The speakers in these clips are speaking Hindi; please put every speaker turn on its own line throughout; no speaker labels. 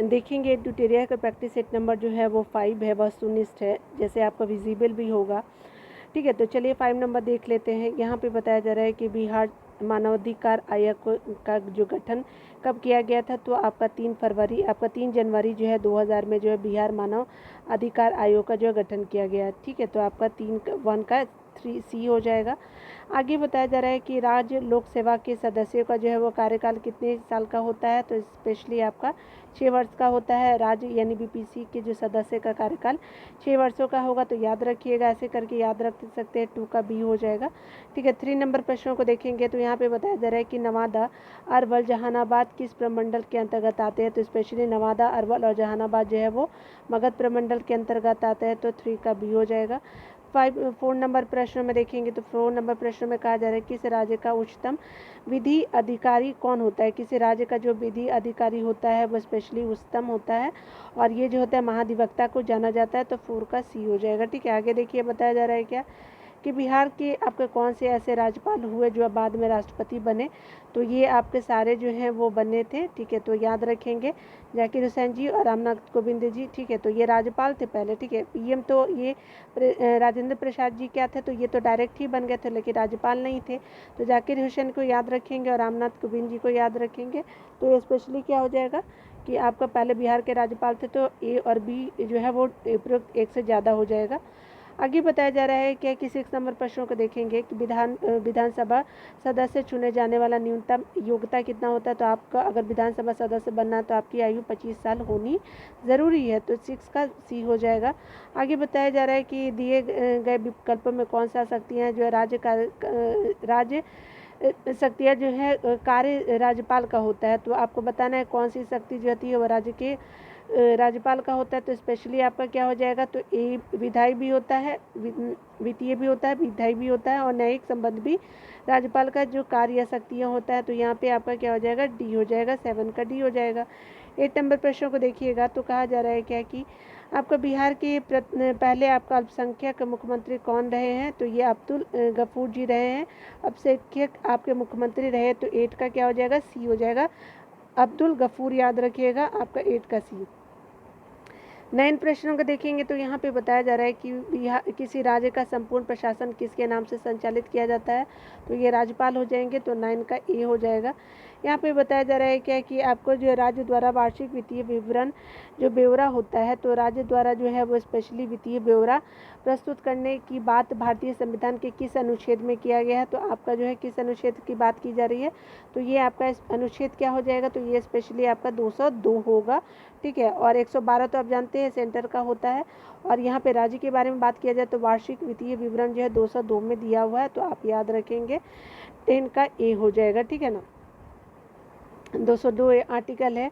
देखेंगे ट्यूटोरियल का प्रैक्टिस सेट नंबर जो है वो 5 है, वस्तुनिष्ठ है, जैसे आपका विजिबल भी होगा। ठीक है, तो चलिए 5 नंबर देख लेते हैं। यहाँ पे बताया जा रहा है कि बिहार मानवाधिकार आयोग का जो गठन कब किया गया था, तो आपका 3 जनवरी जो है 2000 में जो है बिहार मानव अधिकार आयोग का जो है गठन किया गया। ठीक है, तो आपका 1 का 3 सी हो जाएगा। आगे बताया जा रहा है कि राज्य लोक सेवा के सदस्यों का जो है वो कार्यकाल कितने साल का होता है, तो स्पेशली आपका 6 वर्ष का होता है। राज्य यानी बीपीसी के जो सदस्य का कार्यकाल 6 वर्षों का होगा, तो याद रखिएगा, ऐसे करके याद रख सकते हैं। 2 का बी हो जाएगा। ठीक है, 3 नंबर प्रश्नों को देखेंगे तो यहाँ पे बताया जा रहा है कि नवादा, अरवल, जहानाबाद किस प्रमंडल के अंतर्गत आते हैं, तो स्पेशली नवादा, अरवल और जहानाबाद जो है वो मगध प्रमंडल के अंतर्गत आते हैं, तो 3 का बी हो जाएगा। 4 नंबर प्रश्न में देखेंगे तो 4 नंबर प्रश्न में कहा जा रहा है किस राज्य का उच्चतम विधि अधिकारी कौन होता है। किसी राज्य का जो विधि अधिकारी होता है वो स्पेशली उच्चतम होता है, और ये जो होता है महाधिवक्ता को जाना जाता है, तो 4 का सी हो जाएगा। ठीक है, आगे देखिए बताया जा रहा है क्या कि बिहार के आपके कौन से ऐसे राज्यपाल हुए जो बाद में राष्ट्रपति बने, तो ये आपके सारे जो हैं वो बने थे। ठीक है, तो याद रखेंगे जाकिर हुसैन जी और रामनाथ कोविंद जी। ठीक है, तो ये राज्यपाल थे पहले। ठीक है, पीएम तो ये राजेंद्र प्रसाद जी क्या थे, तो ये तो डायरेक्ट ही बन गए थे, लेकिन राज्यपाल नहीं थे। तो जाकिर हुसैन को याद रखेंगे और रामनाथ कोविंद जी को याद रखेंगे। तो ये स्पेशली क्या हो जाएगा कि आपका पहले बिहार के राज्यपाल थे, तो ए और बी जो है वो उपयुक्त 1 से ज़्यादा हो जाएगा। आगे बताया जा रहा है क्या कि 6 नंबर प्रश्नों को देखेंगे कि विधानसभा सदस्य चुने जाने वाला न्यूनतम योग्यता कितना होता है। तो आपका अगर विधानसभा सदस्य बनना है तो आपकी आयु 25 साल होनी ज़रूरी है, तो 6 का सी हो जाएगा। आगे बताया जा रहा है कि दिए गए विकल्पों में कौन सा शक्तियाँ जो है राज्य शक्तियाँ जो है कार्य राज्यपाल का होता है, तो आपको बताना है कौन सी शक्ति जो होती है वो राज्य के राज्यपाल का होता है। तो स्पेशली आपका क्या हो जाएगा, तो ए विधायी भी होता है, वित्तीय भी होता है, विधायी भी होता है, और न्यायिक संबंध भी राज्यपाल का जो कार्य या शक्तियाँ होता है। तो यहाँ पे आपका क्या हो जाएगा, डी हो जाएगा। 7 का डी हो जाएगा। 8 नंबर प्रश्नों को देखिएगा तो कहा जा रहा है क्या कि आपका बिहार के पहले आपका अल्पसंख्यक मुख्यमंत्री कौन रहे हैं, तो ये अब्दुल गफूर जी रहे हैं। अल्पसंख्यक आपके मुख्यमंत्री रहे, तो 8 का क्या हो जाएगा, सी हो जाएगा। अब्दुल गफूर याद रखिएगा, आपका 8 का सी। 9 प्रश्नों को देखेंगे तो यहाँ पे बताया जा रहा है कि बिहार किसी राज्य का संपूर्ण प्रशासन किसके नाम से संचालित किया जाता है, तो ये राज्यपाल हो जाएंगे, तो 9 का ए हो जाएगा। यहाँ पे बताया जा रहा है क्या कि आपको जो राज्य द्वारा वार्षिक वित्तीय विवरण जो ब्यौरा होता है, तो राज्य द्वारा जो है वो स्पेशली वित्तीय ब्यौरा प्रस्तुत करने की बात भारतीय संविधान के किस अनुच्छेद में किया गया है, तो आपका जो है किस अनुच्छेद की बात की जा रही है, तो ये आपका अनुच्छेद क्या हो जाएगा, तो ये स्पेशली आपका 202 होगा। ठीक है, और 112 तो आप जानते हैं सेंटर का होता है। और यहाँ पे राज्य के बारे में बात किया जाए तो वार्षिक वित्तीय विवरण जो है 202 में दिया हुआ है, तो आप याद रखेंगे 10 का ए हो जाएगा। ठीक है ना, 202 आर्टिकल है।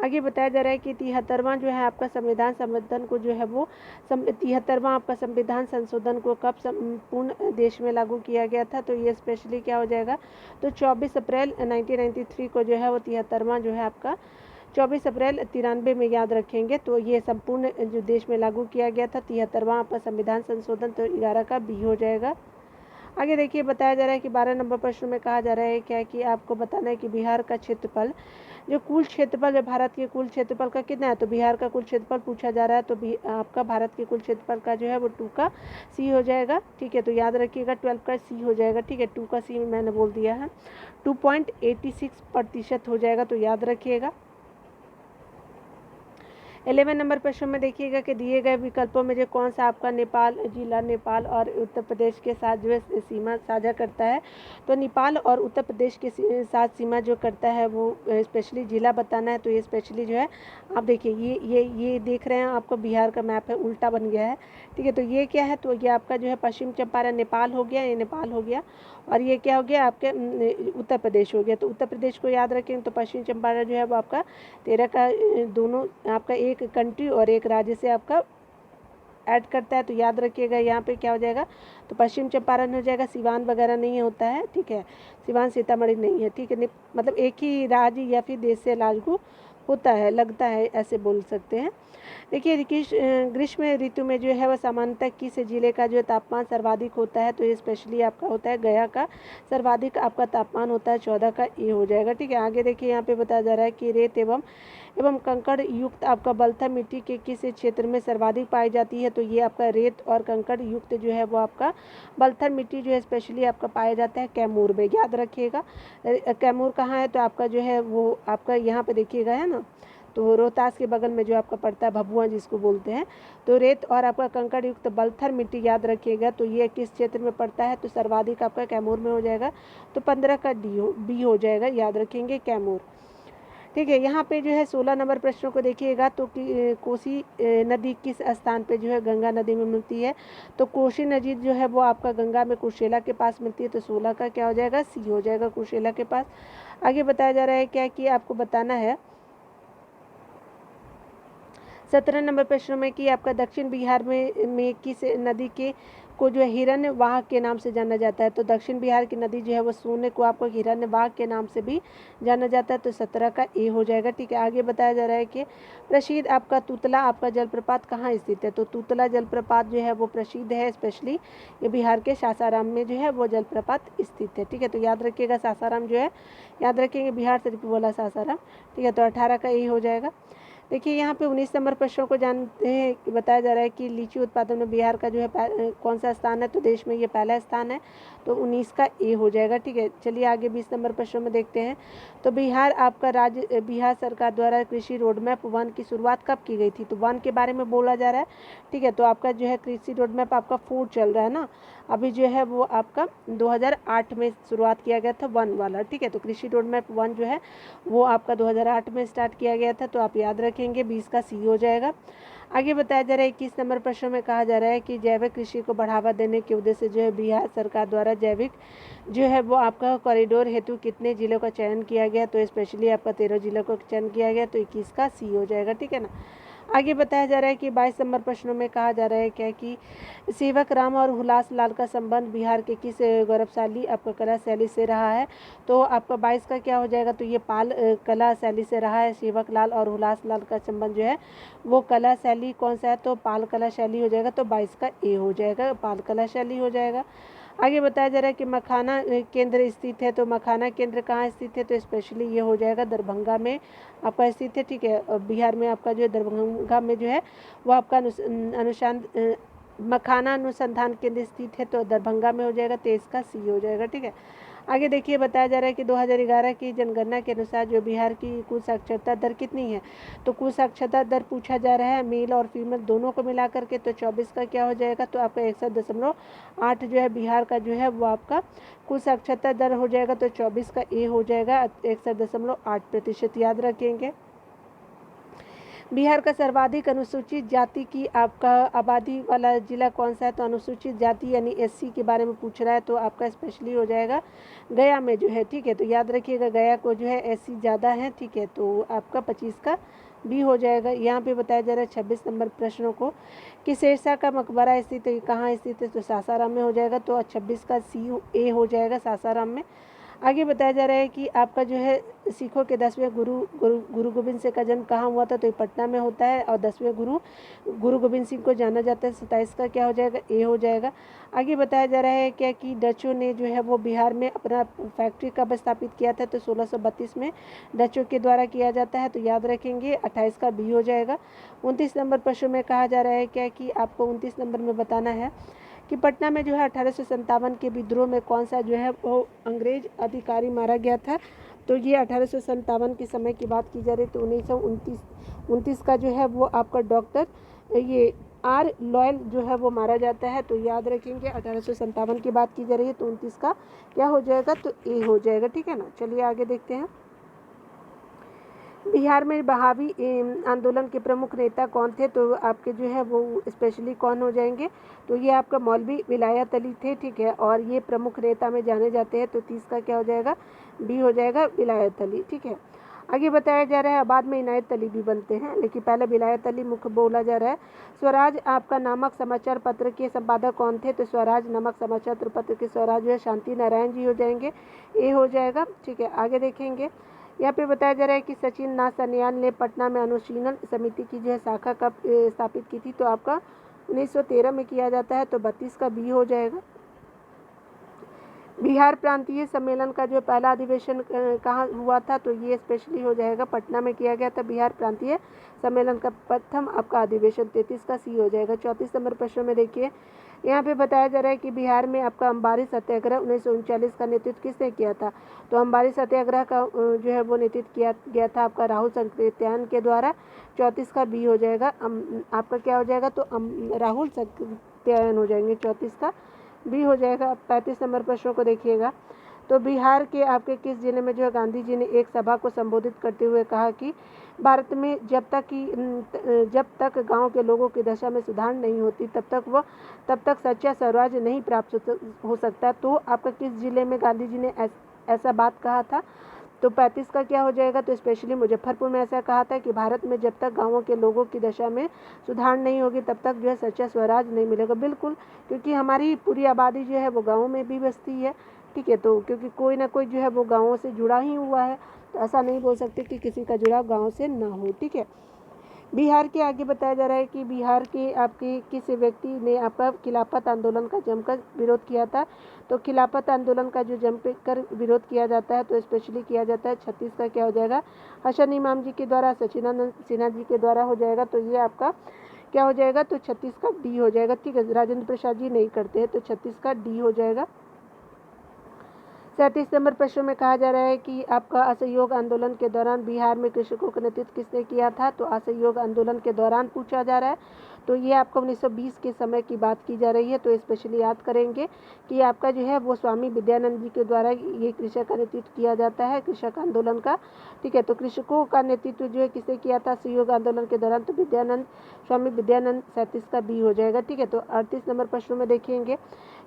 आगे बताया जा रहा है कि 73वां जो है आपका संविधान संशोधन को जो है वो 73वां आपका संविधान संशोधन को कब संपूर्ण देश में लागू किया गया था, तो ये स्पेशली क्या हो जाएगा, तो 24 अप्रैल 1993 को जो है वो 73वां जो है आपका 24 अप्रैल 93 में याद रखेंगे, तो ये संपूर्ण जो देश में लागू किया गया था 73वां आपका संविधान संशोधन, तो 11 का बी हो जाएगा। आगे देखिए बताया जा रहा है कि 12 नंबर प्रश्न में कहा जा रहा है क्या कि आपको बताना है कि बिहार का क्षेत्रफल जो कुल क्षेत्रफल है भारत के कुल क्षेत्रफल का कितना है, तो बिहार का कुल क्षेत्रफल पूछा जा रहा है, तो आपका भारत के कुल क्षेत्रफल का जो है वो 2 का सी हो जाएगा। ठीक है, तो याद रखिएगा 12 का सी हो जाएगा। ठीक है, 2 का सी मैंने बोल दिया है, 2.86% हो जाएगा, तो याद रखिएगा। 11 नंबर प्रश्न में देखिएगा कि दिए गए विकल्पों में जो कौन सा आपका नेपाल जिला नेपाल और उत्तर प्रदेश के साथ जो है सीमा साझा करता है, तो नेपाल और उत्तर प्रदेश के साथ सीमा जो करता है वो स्पेशली जिला बताना है। तो ये स्पेशली जो है आप देखिए ये देख रहे हैं, आपको बिहार का मैप है उल्टा बन गया है। ठीक है, तो ये क्या है, तो ये आपका जो है पश्चिम चंपारण नेपाल हो गया, ये नेपाल हो गया, और ये क्या हो गया आपके उत्तर प्रदेश हो गया। तो उत्तर प्रदेश को याद रखें, तो पश्चिम चंपारण जो है वो आपका 13 का दोनों आपका एक कंट्री और एक राज्य से आपका ऐड करता है, तो याद रखिएगा यहाँ पे क्या हो जाएगा, तो पश्चिम चंपारण हो जाएगा, सिवान वगैरह नहीं होता है। ठीक है, सिवान सीतामढ़ी नहीं है। ठीक है, मतलब एक ही राज्य या फिर देश से लागू होता है, लगता है, ऐसे बोल सकते हैं। देखिए ग्रीष्म ऋतु में जो है वह सामान्यतः किस जिले का जो तापमान सर्वाधिक होता है, तो ये स्पेशली आपका होता है गया का सर्वाधिक आपका तापमान होता है 14 का, ये हो जाएगा। ठीक है, आगे देखिए यहाँ पे बताया जा रहा है कि रेत एवं कंकड़ युक्त आपका बलथर मिट्टी के किस क्षेत्र में सर्वाधिक पाई जाती है, तो ये आपका रेत और कंकड़ युक्त जो है वो आपका बलथर मिट्टी जो है स्पेशली आपका पाया जाता है कैमूर में, याद रखिएगा। कैमूर कहाँ है, तो आपका जो है वो आपका यहाँ पे देखिएगा, है ना, तो रोहतास के बगल में जो आपका पड़ता है, भभुआ जिसको बोलते हैं। तो रेत और आपका कंकड़ युक्त बलथर मिट्टी याद रखिएगा, तो ये किस क्षेत्र में पड़ता है, तो सर्वाधिक आपका कैमूर में हो जाएगा, तो 15 का बी हो जाएगा, याद रखेंगे कैमूर। ठीक है, यहाँ पे जो है 16 नंबर प्रश्नों को देखिएगा, तो कोसी नदी किस स्थान पे जो है गंगा नदी में मिलती है, तो कोसी नदी जो है वो आपका गंगा में कुर्सेला के पास मिलती है, तो 16 का क्या हो जाएगा, सी हो जाएगा, कुर्सेला के पास। आगे बताया जा रहा है क्या कि आपको बताना है 17 नंबर प्रश्न में कि आपका दक्षिण बिहार में किस नदी के को जो है हिरण्यवाहक के नाम से जाना जाता है, तो दक्षिण बिहार की नदी जो है वो सोने को आपको हिरण्यवाहक के नाम से भी जाना जाता है, तो 17 का ए हो जाएगा। ठीक है, आगे बताया जा रहा है कि प्रसिद्ध आपका तुतला आपका जलप्रपात कहाँ स्थित है, तो तुतला जलप्रपात जो है वो प्रसिद्ध है, स्पेशली ये बिहार के सासाराम में जो है वो जलप्रपात स्थित है। ठीक है, तो याद रखिएगा सासाराम जो है, याद रखेंगे, बिहार से बोला सासाराम। ठीक है, तो 18 का ए हो जाएगा। देखिए यहाँ पे 19 नंबर प्रश्नों को जानते हैं कि बताया जा रहा है कि लीची उत्पादन में बिहार का जो है कौन सा स्थान है, तो देश में ये पहला स्थान है, तो 19 का ए हो जाएगा। ठीक है, चलिए आगे 20 नंबर प्रश्नों में देखते हैं। तो बिहार आपका राज्य बिहार सरकार द्वारा कृषि रोडमैप 1 की शुरुआत कब की गई थी, तो 1 के बारे में बोला जा रहा है। ठीक है, तो आपका जो है कृषि रोडमैप आपका 4 चल रहा है ना, अभी जो है वो आपका 2008 में शुरुआत किया गया था 1 वाला। ठीक है, तो कृषि रोडमैप 1 जो है वो आपका 2008 में स्टार्ट किया गया था, तो आप याद रखेंगे 20 का सी हो जाएगा। आगे बताया जा रहा है 21 नंबर प्रश्न में कहा जा रहा है कि जैविक कृषि को बढ़ावा देने के उद्देश्य से जो है बिहार सरकार द्वारा जैविक जो है वो आपका कॉरिडोर हेतु कितने जिलों का चयन किया गया, तो स्पेशली आपका 13 जिलों का चयन किया गया, तो 21 का सी हो जाएगा। ठीक है ना, आगे बताया जा रहा है कि 22 नंबर प्रश्नों में कहा जा रहा है क्या कि सेवक राम और हुलास लाल का संबंध बिहार के किस गौरवशाली आपका कला शैली से रहा है, तो आपका 22 का क्या हो जाएगा, तो ये पाल कला शैली से रहा है। सेवक लाल और हुलास लाल का संबंध जो है वो कला शैली कौन सा है, तो पाल कला शैली हो जाएगा, तो 22 का ए हो जाएगा, पाल कला शैली हो जाएगा। आगे बताया जा रहा है कि मखाना केंद्र स्थित है, तो मखाना केंद्र कहाँ स्थित है, तो स्पेशली ये हो जाएगा दरभंगा में आपका स्थित है। ठीक है, बिहार में आपका जो है दरभंगा में जो है वो आपका मखाना अनुसंधान केंद्र स्थित है, तो दरभंगा में हो जाएगा, 23 का सी हो जाएगा। ठीक है, आगे देखिए बताया जा रहा है कि 2011 की जनगणना के अनुसार जो बिहार की कुल साक्षरता दर कितनी है, तो कुल साक्षरता दर पूछा जा रहा है मेल और फीमेल दोनों को मिला करके, तो 24 का क्या हो जाएगा, तो आपका 61.8 जो है बिहार का जो है वो आपका कुल साक्षरता दर हो जाएगा, तो 24 का ए हो जाएगा, 61.8%, याद रखेंगे। बिहार का सर्वाधिक अनुसूचित जाति की आपका आबादी वाला जिला कौन सा है, तो अनुसूचित जाति यानी एससी के बारे में पूछ रहा है, तो आपका स्पेशली हो जाएगा गया में जो है। ठीक है, तो याद रखिएगा गया को जो है एससी ज़्यादा है। ठीक है, तो आपका 25 का भी हो जाएगा। यहाँ पे बताया जा रहा है 26 नंबर प्रश्नों को कि शेरशाह का मकबरा स्थित है, कहाँ स्थित है, तो सासाराम में हो जाएगा, तो 26 का सी ए हो जाएगा, सासाराम में। आगे बताया जा रहा है कि आपका जो है सिखों के 10वें गुरु गोबिंद सिंह का जन्म कहाँ हुआ था, तो ये पटना में होता है, और 10वें गुरु गोबिंद सिंह को जाना जाता है, 27 का क्या हो जाएगा, ए हो जाएगा। आगे बताया जा रहा है क्या कि डचों ने जो है वो बिहार में अपना फैक्ट्री कब स्थापित किया था, तो 1632 में डचों के द्वारा किया जाता है, तो याद रखेंगे 28 का बी हो जाएगा। 29 नंबर प्रश्न में कहा जा रहा है क्या कि आपको 29 नंबर में बताना है कि पटना में जो है 1857 के विद्रोह में कौन सा जो है वो अंग्रेज अधिकारी मारा गया था, तो ये 1857 के समय की बात की जा रही है, तो 1929 का जो है वो आपका डॉक्टर ये आर लॉयल जो है वो मारा जाता है, तो याद रखेंगे 1857 की बात की जा रही है, तो 29 का क्या हो जाएगा, तो ए हो जाएगा। ठीक है ना, चलिए आगे देखते हैं। बिहार में बहावी आंदोलन के प्रमुख नेता कौन थे, तो आपके जो है वो स्पेशली कौन हो जाएंगे, तो ये आपका मौलवी विलायत अली थे। ठीक है, और ये प्रमुख नेता में जाने जाते हैं, तो 30 का क्या हो जाएगा, बी हो जाएगा, विलायत अली। ठीक है, आगे बताया जा रहा है बाद में इनायत अली भी बनते हैं, लेकिन पहले विलायत अली मुख्य बोला जा रहा है। स्वराज आपका नामक समाचार पत्र के संपादक कौन थे, तो स्वराज नामक समाचार पत्र के स्वराज जो है शांति नारायण जी हो जाएंगे, ए हो जाएगा। ठीक है, आगे देखेंगे यहाँ पे बताया जा रहा है कि सचिन नाथ सान्याल ने पटना में अनुशीलन समिति की जो है शाखा कब स्थापित की थी, तो आपका 1913 में किया जाता है, तो 32 का बी हो जाएगा। बिहार प्रांतीय सम्मेलन का जो पहला अधिवेशन कहाँ हुआ था, तो ये स्पेशली हो जाएगा पटना में किया गया था बिहार प्रांतीय सम्मेलन का प्रथम आपका अधिवेशन। 33 का सी हो जाएगा। 34 नंबर प्रश्न में देखिए, यहाँ पे बताया जा रहा है कि बिहार में आपका अंबारी सत्याग्रह 1939 का नेतृत्व किसने किया था, तो अंबारी सत्याग्रह का जो है वो नेतृत्व किया गया था आपका राहुल संकृत्यान के द्वारा। 34 का बी हो जाएगा। आपका क्या हो जाएगा, तो राहुल संकृत्यान हो जाएंगे। 34 का बी हो जाएगा। 35 नंबर प्रश्नों को देखिएगा, तो बिहार के आपके किस जिले में जो है गांधी जी ने एक सभा को संबोधित करते हुए कहा कि भारत में जब तक गांव के लोगों की दशा में सुधार नहीं होती तब तक सच्चा स्वराज नहीं प्राप्त हो सकता। तो आपका किस जिले में गांधी जी ने ऐसा बात कहा था, तो 35 का क्या हो जाएगा, तो स्पेशली मुजफ्फरपुर में ऐसा कहा था कि भारत में जब तक गांवों के लोगों की दशा में सुधार नहीं होगी तब तक जो है सच्चा स्वराज नहीं मिलेगा। बिल्कुल, क्योंकि हमारी पूरी आबादी जो है वो गाँव में भी बसती है, ठीक है, तो क्योंकि कोई ना कोई जो है वो गाँवों से जुड़ा ही हुआ है, तो ऐसा नहीं बोल सकते कि किसी का जुड़ाव गाँव से ना हो, ठीक है। बिहार के आगे बताया जा रहा है कि बिहार के आपके किस व्यक्ति ने आपका खिलाफत आंदोलन का जमकर विरोध किया था, तो खिलाफत आंदोलन का जो जमकर विरोध किया जाता है तो स्पेशली किया जाता है 36 का क्या हो जाएगा, हसन इमाम जी के द्वारा, सचिदानंद सिन्हा जी के द्वारा हो जाएगा। तो ये आपका क्या हो जाएगा, तो 36 का डी हो जाएगा, ठीक है। राजेंद्र प्रसाद जी नहीं करते हैं, तो 36 का डी हो जाएगा। 37 नंबर प्रश्न में कहा जा रहा है कि आपका असहयोग आंदोलन के दौरान बिहार में कृषकों का नेतृत्व किसने किया था, तो असहयोग आंदोलन के दौरान पूछा जा रहा है, तो ये आपका 1920 के समय की बात की जा रही है। तो स्पेशली याद करेंगे कि आपका जो है वो स्वामी विद्यानंद जी के द्वारा ये कृषक का नेतृत्व किया जाता है, कृषक आंदोलन का, ठीक है। तो कृषकों का नेतृत्व जो है किसने किया था असहयोग आंदोलन के दौरान, तो स्वामी विद्यानंद। 37 का बी हो जाएगा, ठीक है। तो 38 नंबर प्रश्न में देखेंगे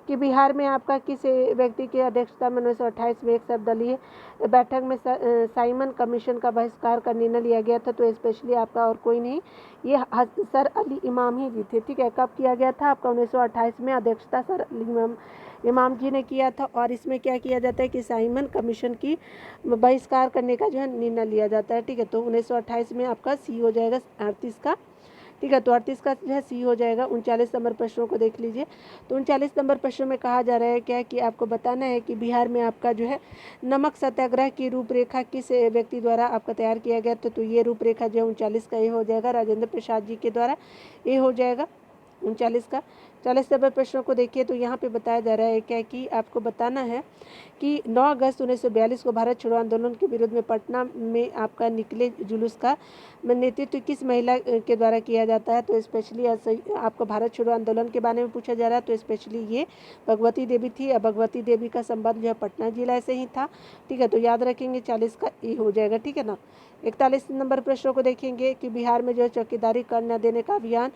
कि बिहार में आपका किस व्यक्ति की अध्यक्षता में 1928 में एक सर्वदलीय बैठक में साइमन कमीशन का बहिष्कार का निर्णय लिया गया था, तो स्पेशली आपका और कोई नहीं, ये सर अली इमाम ही जी थे, ठीक है। कब किया गया था आपका 1928 में, अध्यक्षता सर अली इमाम जी ने किया था। और इसमें क्या किया जाता है कि साइमन कमीशन की बहिष्कार करने का जो है निर्णय लिया जाता है, ठीक है। तो 1928 में आपका सी हो जाएगा 38 का, ठीक है। तो 38 का जो है सी हो जाएगा। 39 नंबर प्रश्नों को देख लीजिए, तो 39 नंबर प्रश्न में कहा जा रहा है क्या कि आपको बताना है कि बिहार में आपका जो है नमक सत्याग्रह की रूपरेखा किस व्यक्ति द्वारा आपका तैयार किया गया, तो ये रूपरेखा जो है 39 का ये हो जाएगा, राजेंद्र प्रसाद जी के द्वारा ये हो जाएगा 39 का। 40 नंबर प्रश्नों को देखिए, तो यहाँ पे बताया जा रहा है क्या कि आपको बताना है कि 9 अगस्त 1942 को भारत छोड़ो आंदोलन के विरोध में पटना में आपका निकले जुलूस का नेतृत्व किस महिला के द्वारा किया जाता है, तो स्पेशली आपको भारत छोड़ो आंदोलन के बारे में पूछा जा रहा है, तो स्पेशली ये भगवती देवी थी। भगवती देवी का संबंध जो है पटना जिला से ही था, ठीक है। तो याद रखेंगे 40 का ई हो जाएगा, ठीक है ना। 41 नंबर प्रश्नों को देखेंगे कि बिहार में जो है चौकीदारी कर न देने का अभियान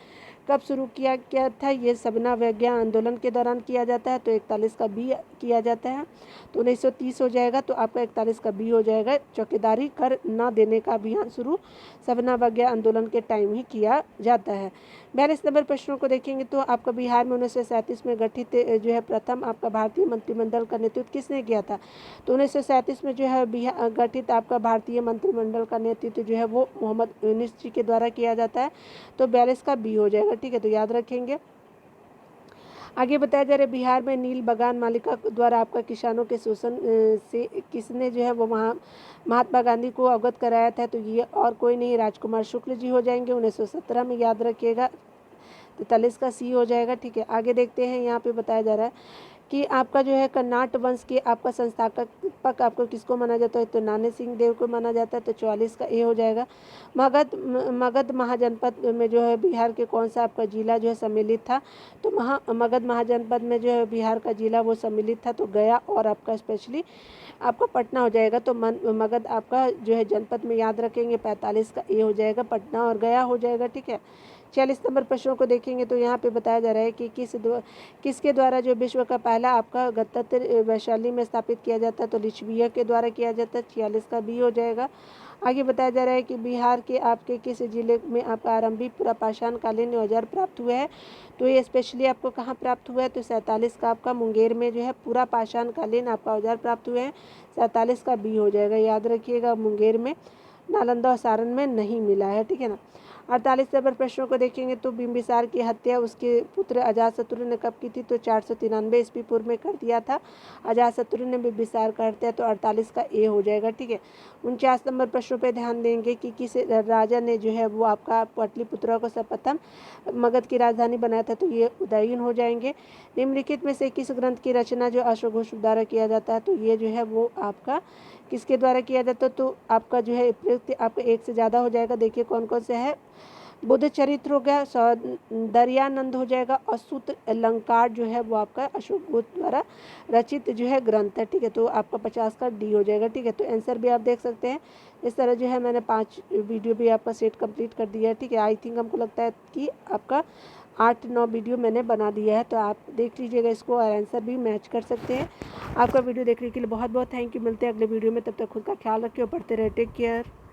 कब शुरू किया गया था, ये सबना विज्ञा आंदोलन के दौरान किया जाता है, तो 41 का बी किया जाता है। तो 1930 हो जाएगा, तो आपका 41 का बी हो जाएगा, चौकीदारी कर न देने का अभियान शुरू सबना विज्ञा आंदोलन के टाइम ही किया जाता है। 42 नंबर प्रश्नों को देखेंगे, तो आपका बिहार में 1937 में गठित जो है प्रथम आपका भारतीय मंत्रिमंडल का नेतृत्व किसने किया था, तो 1937 में जो है गठित आपका भारतीय मंत्रिमंडल का नेतृत्व जो है वो मोहम्मद यूनुस जी के द्वारा किया जाता है, तो 42 का बी हो जाएगा, ठीक है। तो याद रखेंगे। आगे बताया जा रहा है बिहार में नील बगान मालिका द्वारा आपका किसानों के शोषण से किसने जो है वो महात्मा गांधी को अवगत कराया था, तो ये और कोई नहीं, राजकुमार शुक्ल जी हो जाएंगे। 1917 में याद रखिएगा। 43 का सी हो जाएगा, ठीक है। आगे देखते हैं, यहाँ पे बताया जा रहा है कि आपका जो है कर्नाट वंश के आपका संस्थापक आपको किसको माना जाता है, तो नाने सिंह देव को माना जाता है, तो 44 का ए हो जाएगा। मगध महाजनपद में जो है बिहार के कौन सा आपका जिला जो है सम्मिलित था, तो मगध महाजनपद में जो है बिहार का जिला वो सम्मिलित था, तो गया और आपका स्पेशली आपका पटना हो जाएगा। तो मगध आपका जो है जनपद में याद रखेंगे। 45 का ए हो जाएगा, पटना और गया हो जाएगा, ठीक है। 46 नंबर प्रश्नों को देखेंगे, तो यहाँ पे बताया जा रहा है कि किसके द्वारा जो विश्व का पहला आपका गणतंत्र वैशाली में स्थापित किया जाता है, तो लिच्छवियों के द्वारा किया जाता है। 46 का बी हो जाएगा। आगे बताया जा रहा है कि बिहार के आपके किस जिले में आपका आरंभिक पुरापाषाण कालीन औजार प्राप्त हुए हैं। तो ये स्पेशली आपको कहाँ प्राप्त हुआ है, तो 47 का आपका मुंगेर में जो है पुरापाषाण कालीन आपका औजार प्राप्त हुए हैं। 47 का बी हो जाएगा, याद रखिएगा, मुंगेर में, नालंदा और सारण में नहीं मिला है, ठीक है ना। 48 नंबर प्रश्नों को देखेंगे तो बिंबिसार की हत्या उसके पुत्र अजातशत्रु ने कब की थी, तो 493 ईस्वी पूर्व में कर दिया था अजातशत्रु ने बिंबिसार का हत्या, तो 48 का ए हो जाएगा, ठीक है। 49 नंबर प्रश्नों पे ध्यान देंगे कि किस राजा ने जो है वो आपका पाटलिपुत्रा को सर्वप्रथम मगध की राजधानी बनाया था, तो ये उदयन हो जाएंगे। निम्नलिखित में से किस ग्रंथ की रचना जो अश्वघोष द्वारा किया जाता है, तो ये जो है वो आपका किसके द्वारा किया जाता है, तो आपका जो है प्रयुक्त आपका एक से ज़्यादा हो जाएगा। देखिए कौन कौन से है, बुद्ध चरित्र हो गया, दरियानंद हो जाएगा, और सूत्र अलंकार जो है वो आपका अशोक घोष द्वारा रचित जो है ग्रंथ है, ठीक है। तो आपका 50 का डी हो जाएगा, ठीक है। तो आंसर भी आप देख सकते हैं। इस तरह जो है मैंने 5 वीडियो भी आपका सेट कंप्लीट कर दिया है, ठीक है। आई थिंक हमको लगता है कि आपका 8-9 वीडियो मैंने बना दिया है, तो आप देख लीजिएगा इसको और आंसर भी मैच कर सकते हैं। आपका वीडियो देखने के लिए बहुत बहुत थैंक यू। मिलते हैं अगले वीडियो में, तब तक खुद का ख्याल रखिए और पढ़ते रहे। Take care.